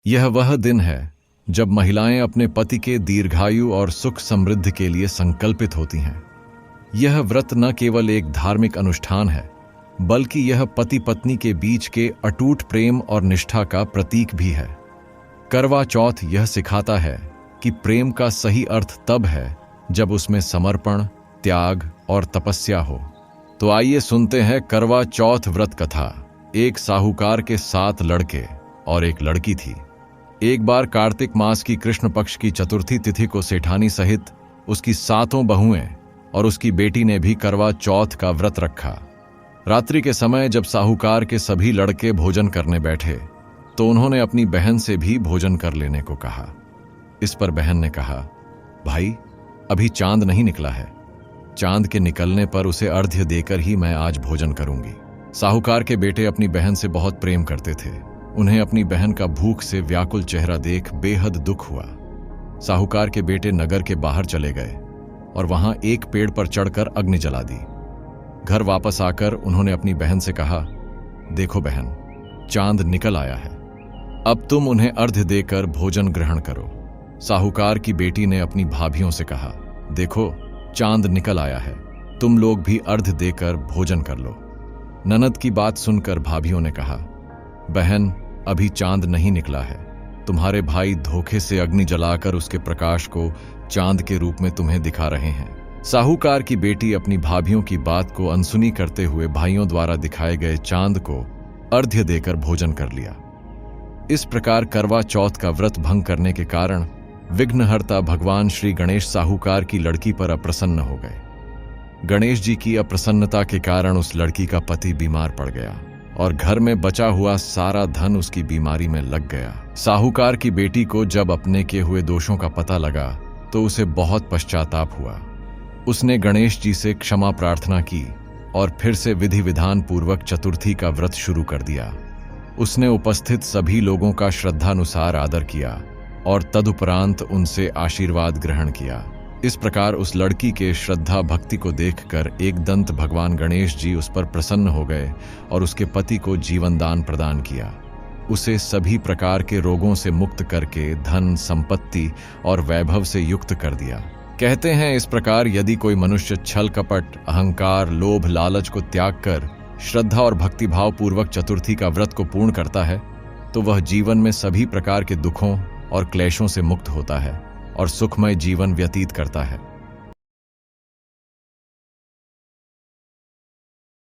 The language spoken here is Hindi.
यह वह दिन है जब महिलाएं अपने पति के दीर्घायु और सुख समृद्धि के लिए संकल्पित होती हैं। यह व्रत न केवल एक धार्मिक अनुष्ठान है, बल्कि यह पति पत्नी के बीच के अटूट प्रेम और निष्ठा का प्रतीक भी है। करवा चौथ यह सिखाता है कि प्रेम का सही अर्थ तब है जब उसमें समर्पण, त्याग और तपस्या हो। तो आइए सुनते हैं करवा चौथ व्रत कथा। एक साहूकार के 7 लड़के और एक लड़की थी। एक बार कार्तिक मास की कृष्ण पक्ष की चतुर्थी तिथि को सेठानी सहित उसकी 7 बहुएं और उसकी बेटी ने भी करवा चौथ का व्रत रखा। रात्रि के समय जब साहूकार के सभी लड़के भोजन करने बैठे तो उन्होंने अपनी बहन से भी भोजन कर लेने को कहा। इस पर बहन ने कहा, भाई, अभी चांद नहीं निकला है। चांद के निकलने पर उसे अर्घ्य देकर ही मैं आज भोजन करूंगी। साहूकार के बेटे अपनी बहन से बहुत प्रेम करते थे। उन्हें अपनी बहन का भूख से व्याकुल चेहरा देख बेहद दुख हुआ। साहूकार के बेटे नगर के बाहर चले गए और वहां एक पेड़ पर चढ़कर अग्नि जला दी। घर वापस आकर उन्होंने अपनी बहन से कहा, देखो बहन, चांद निकल आया है। अब तुम उन्हें अर्घ्य देकर भोजन ग्रहण करो। साहूकार की बेटी ने अपनी भाभियों से कहा, देखो, चांद निकल आया है, तुम लोग भी अर्घ्य देकर भोजन कर लो। ननद की बात सुनकर भाभियों ने कहा, बहन, अभी चांद नहीं निकला है। तुम्हारे भाई धोखे से अग्नि जलाकर उसके प्रकाश को चांद के रूप में तुम्हें दिखा रहे हैं। साहूकार की बेटी अपनी भाभियों की बात को अनसुनी करते हुए भाइयों द्वारा दिखाए गए चांद को अर्घ्य देकर भोजन कर लिया। इस प्रकार करवा चौथ का व्रत भंग करने के कारण विघ्नहर्ता भगवान श्री गणेश साहूकार की लड़की पर अप्रसन्न हो गए। गणेश जी की अप्रसन्नता के कारण उस लड़की का पति बीमार पड़ गया और घर में बचा हुआ सारा धन उसकी बीमारी में लग गया। साहूकार की बेटी को जब अपने किए हुए दोषों का पता लगा तो उसे बहुत पश्चाताप हुआ। उसने गणेश जी से क्षमा प्रार्थना की और फिर से विधि विधान पूर्वक चतुर्थी का व्रत शुरू कर दिया। उसने उपस्थित सभी लोगों का श्रद्धानुसार आदर किया और तदुपरांत उनसे आशीर्वाद ग्रहण किया। इस प्रकार उस लड़की के श्रद्धा भक्ति को देखकर एकदंत भगवान गणेश जी उस पर प्रसन्न हो गए और उसके पति को जीवन दान प्रदान किया। उसे सभी प्रकार के रोगों से मुक्त करके धन, संपत्ति और वैभव से युक्त कर दिया। कहते हैं, इस प्रकार यदि कोई मनुष्य छल कपट, अहंकार, लोभ, लालच को त्याग कर श्रद्धा और भक्तिभाव पूर्वक चतुर्थी का व्रत को पूर्ण करता है तो वह जीवन में सभी प्रकार के दुखों और क्लेशों से मुक्त होता है और सुखमय जीवन व्यतीत करता है।